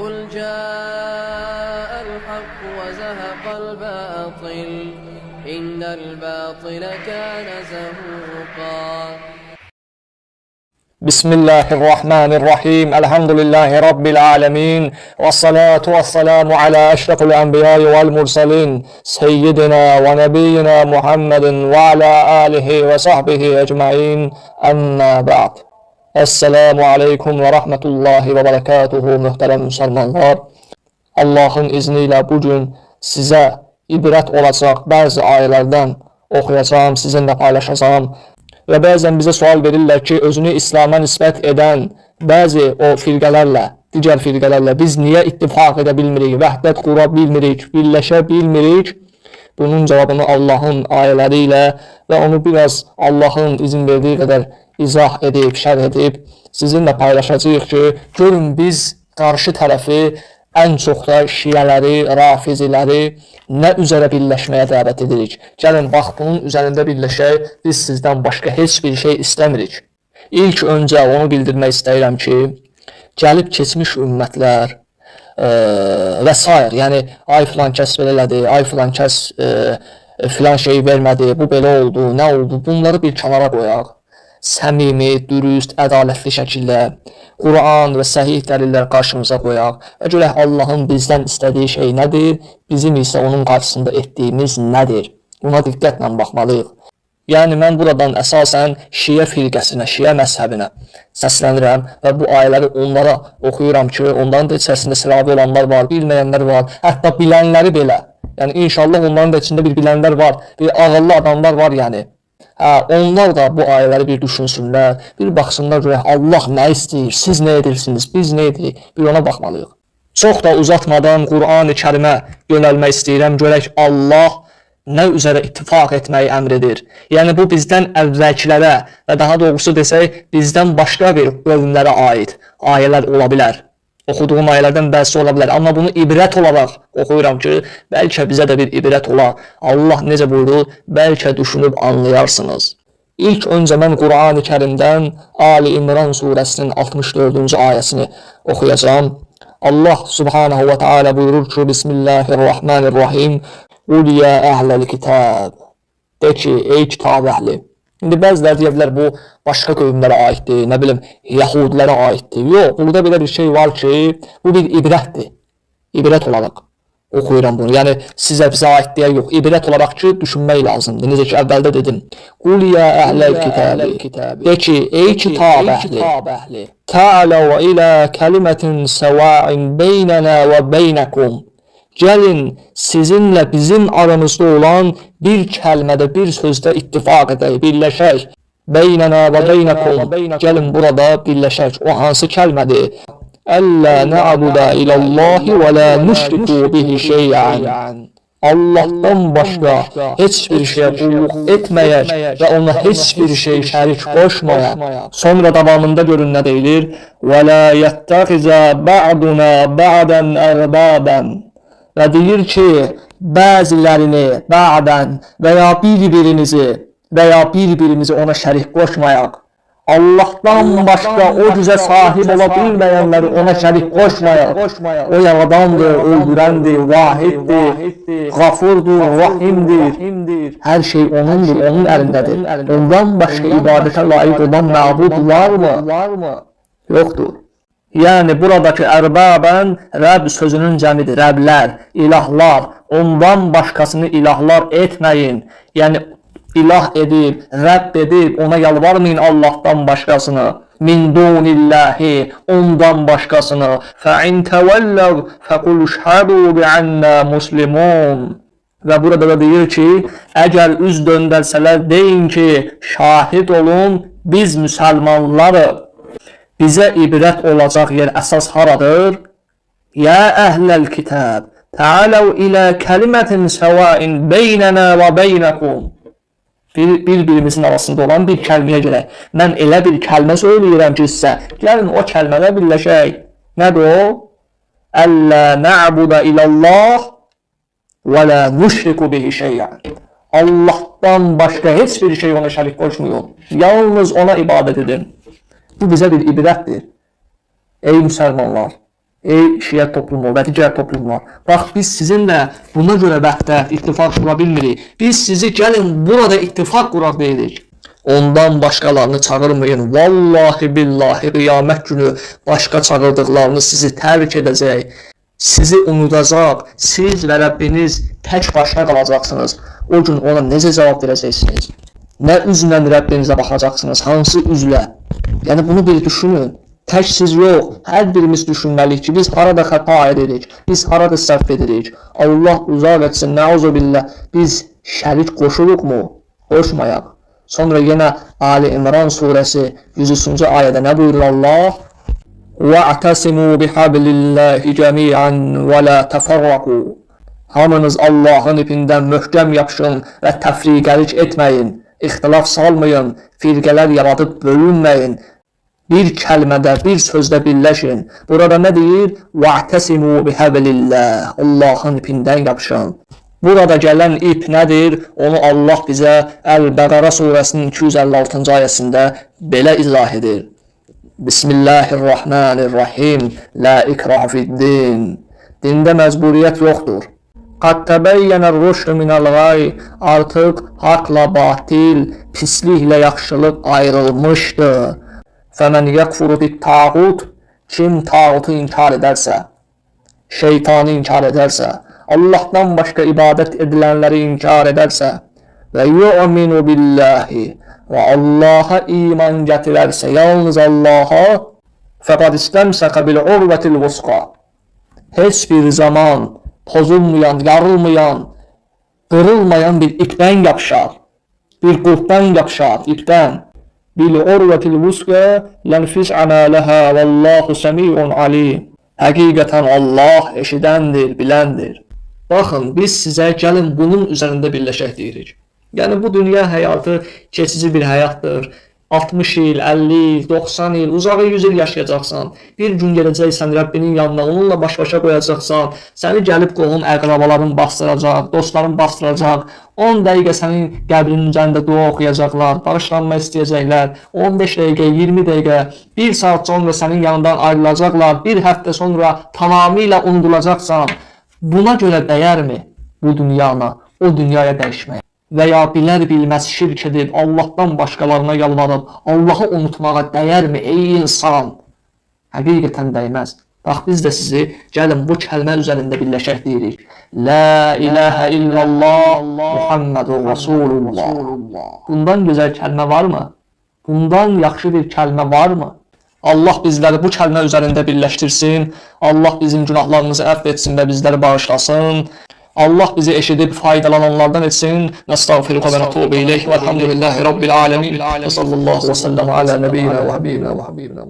قل جاء الحق وزهق الباطل إن الباطل كان زهوقا. Bismillahirrahmanirrahim. Elhamdülillahi Rabbil alemin. Vessalatu vesselamu ala eşrefil enbiyayı vel mursalin. Seyyidina ve nebiyyina Muhammedin ve ala alihi ve sahbihi ecmain. Amma ba'd. Esselamu aleyküm ve rahmetullahi ve berekatuhu muhterem Müslümanlar. Allah'ın izniyle bugün size ibret olacak bazı ayələrdən oxuyacağım, sizinle paylaşacağım. Və bəzən bizə sual verirlər ki, özünü İslam'a nisbət edən bəzi o firqələrlə, digər firqələrlə biz niyə ittifaq edə bilmirik, vəhdət qura bilmirik, birləşə bilmirik? Bunun cavabını Allah'ın ayələri ilə və onu biraz Allah'ın izin verdiyi qədər izah edib, şərh edib sizinlə paylaşacağıq ki, görün biz qarşı tərəfi, ən çox da şiyələri, rafiziləri nə üzərə birləşməyə dəvət edirik. Gəlin, bax, bunun üzərində birləşək, biz sizdən başqa heç bir şey istəmirik. İlk öncə onu bildirmək istəyirəm ki, gəlib keçmiş ümmətlər və s. Yəni, ay filan kəs belə elədi, ay filan kəs filan şey vermədi, bu belə oldu, nə oldu, bunları bir kənara qoyaq. Səmimi, dürüst, ədalətli şəkildə Quran və səhih dəlillər qarşımıza qoyaq və görək Allahın bizdən istədiyi şey nədir, bizim isə onun qarşısında etdiyimiz nədir? Buna diqqətlə baxmalıyıq. Yəni, mən buradan əsasən şiə firqəsinə, şiə məzhəbinə səslənirəm və bu ayələri onlara oxuyuram ki, onların da içərisində sıravi olanlar var, bilməyənlər var, hətta bilənləri belə. Yəni, inşallah onların da içində bir bilənlər var, bir ağıllı adamlar var, yəni. Onlar da bu ayələri bir düşünsünlər, bir baxsınlar görək Allah nə istəyir, siz nə edirsiniz, biz nə edirik, bir ona baxmalıyıq. Çox da uzatmadan Qur'an-ı Kərimə yönəlmək istəyirəm, görək Allah nə üzərə ittifaq etməyi əmr edir. Yəni bu bizdən əvvəlkilərə və daha doğrusu desək, bizdən başqa bir qövmlərə aid ayələr ola bilər. Oxuduğum ayələrdən bəzi ola bilər, amma bunu ibrət olaraq oxuyuram ki, bəlkə bizə də bir ibrət olar. Allah necə buyurur, bəlkə düşünüb anlayarsınız. İlk öncə mən Qur'an-ı Kərimdən Ali İmran surəsinin 64-cü ayəsini oxuyacağım. Allah subhanahu wa ta'ala buyurur ki, Bismillahirrahmanirrahim. Qul ya əhləl kitab. De ki, ey kitab əhli. İndi bəzilər deyə bilər, bu başqa qövmlərə aiddir, nə bilim, Yahudilərə aiddir. Yox, burada belə bir şey var ki, bu bir ibrətdir. İbrət olaraq oxuyuram bunu. Yəni, sizə bizə aid deyə yox, ibrət olaraq ki, düşünmək lazımdır. Necə ki, əvvəldə dedim. Qul ya əhləl kitab. De ki, ey kitab əhli. Ta'alav ilə kəlimətin səva'in beynənə və beynəkum. Gəlin, sizinlə bizim aramızda olan bir kəlmədə, bir sözdə ittifaq edək, birləşək. Beynənə və beynəkum. Gəlin, burada birləşək. O hansı kəlmədir? Əllə nə'budə iləllahi və lə nüşriku bihi şeyən. Allahdan başqa heç bir şeyə qulluq etməyək və ona heç bir şey şərik qoşmayaq. Sonra davamında görün nə deyilir? Və lə yəttəxizə ba'duna ba'dən ərbabən. Və deyir ki, bəzilərini bə'dən və ya bir-birimizi ona şərik qoşmayaq. Allahdan başqa o güzə sahib ola bilməyənləri ona şərik qoşmayaq. O yaradandır, öldürəndir, vahiddir, qafurdur, rahimdir. Hər şey onundur, onun əlindədir. Ondan başqa ibadətə layiq olan məbud varmı? Yoxdur. Yəni, buradakı ərbabən Rəbb sözünün cəmidir, Rəblər, ilahlar, ondan başqasını ilahlar etməyin. Yəni, ilah edib, Rəbb edib, ona yalvarmayın Allahdan başqasını. Min dunillahi, ondan başqasını. Fə'in təvəlləv, fəqul şəhədu bi'ənnə muslimun. Və burada da deyir ki, əgər üz döndərsələr, deyin ki, şahid olun, biz müsəlmanlarıq. Bizə ibrət olacaq yer əsas haradır? Ya əhləl kitab, ta'alav ilə kəlimətin səvain beynənə və beynəkum. Bir-birimizin arasında olan bir kəlməyə gələk. Mən elə bir kəlmə söyləyirəm ki, sizə, gəlin o kəlmədə birləşək. Nədir o? Əllə nə'budə iləllah və lə nüşriku bihi şeyən. Allahdan başqa heç bir şey ona şərik qoşmayın. Yalnız ona ibadət edin. Bu bizə bir ibrətdir. Ey müsəlmanlar, Ey şiə toplumu və digər toplumlar, bax biz sizinlə buna görə vəhdət, ittifaq qura bilmirik. Biz sizi gəlin burada ittifaq quraq deyirik. Ondan başqalarını çağırmayın. Vallahi billahi qiyamət günü başqa çağırdıqlarını sizi tərk edəcək. Sizi unudacaq. Siz və Rəbbiniz tək başına qalacaqsınız. O gün ona necə cavab verəcəksiniz? Nə üzlə Rəbbinizə baxacaqsınız? Hansı üzlə? Yəni bunu bir düşünün. Tək siz yox, hər birimiz düşünməliyik ki, biz harada xəta edirik, biz harada səhv edirik. Allah uzaq etsin, nəuzubillah, biz şərik qoşuruqmu? Qoşmayaq. Sonra yenə Ali İmran surəsi 103-cü ayədə nə buyurur Allah? وَاعْتَصِمُوا بِحَبْلِ اللَّهِ جَمِيعًا وَلَا تَفَرَّقُوا. Hamınız Allahın ipindən möhkəm yapışın və təfriqəlik etməyin, ixtilaf salmayın, firqələr yaradıb bölünməyin. Bir kəlmədə, bir sözdə birləşin. Burada nə deyir? وَاعْتَصِمُوا بِحَبْلِ اللَّهِ. Allahın ipindən yapışın. Burada gələn ip nədir? Onu Allah bizə Əl-Bəqərə surəsinin 256-cı ayəsində belə izah edir. Bismillahirrahmanirrahim. La ikraha fid-din. Dində məcburiyyət yoxdur. Qad təbəyyənər rüşd minəl-ğay. Artıq haqla batil, pisliklə yaxşılıq ayrılmışdır. Fəmən yəkfuru bit-tağut. Kim tağutu inkar edərsə, şeytanı inkar edərsə, Allahdan başqa ibadət edilənləri inkar edərsə və yu'minu billahi və Allaha iman gətirərsə, yalnız Allaha, fəqad istəmsəqə bil-urvətil vusqa. Heç bir zaman pozulmayan, yarılmayan, qırılmayan bir ipdən yapışar, bir qurtdan yapışar, ipdən. Bil-urvətil vusqa lənfis'ana ləhə vəllahu səmi'un alim. Həqiqətən Allah eşidəndir, biləndir. Baxın, biz sizə gəlin bunun üzərində birləşək deyirik. Yəni bu dünya həyatı keçici bir həyatdır. 60 il, 50 il, 90 il, uzağı 100 il yaşayacaqsan. Bir gün gələcəksən Rəbbinin yanına, onunla baş-başa qoyacaqsan. Səni gəlib qohum, əqrabaların bastıracaq, dostların bastıracaq. 10 dəqiqə sənin qəbrinin üzərində dua oxuyacaqlar, bağışlanma istəyəcəklər. 15 dəqiqə, 20 dəqiqə, 1 saat sonra sənin yanından ayrılacaqlar. Bir həftə sonra tamamilə unudulacaqsan. Buna görə dəyərmi bu dünyana, o dünyaya dəyişməyə? Və ya bilər-bilməz şirk edib, Allahdan başqalarına yalvarıb, Allahı unutmağa dəyərmi ey insan? Həqiqətən dəyməz. Bax, biz də sizi gəlin bu kəlmə üzərində birləşək deyirik. La ilahə illallah Muhammedur Rasulullah. Bundan gözəl kəlmə varmı? Bundan yaxşı bir kəlmə varmı? Allah bizləri bu kəlmə üzərində birləşdirsin. Allah bizim günahlarımızı əfv etsin və bizləri bağışlasın. Allah bizi eşidib faydalananlardan etsin. Nəstəğfiruhu və nətubu ileyh. Vəlhamdülillahi Rabbil alemin. Və sallallahu və səlləm alə nəbiyyina və habibina və habibina.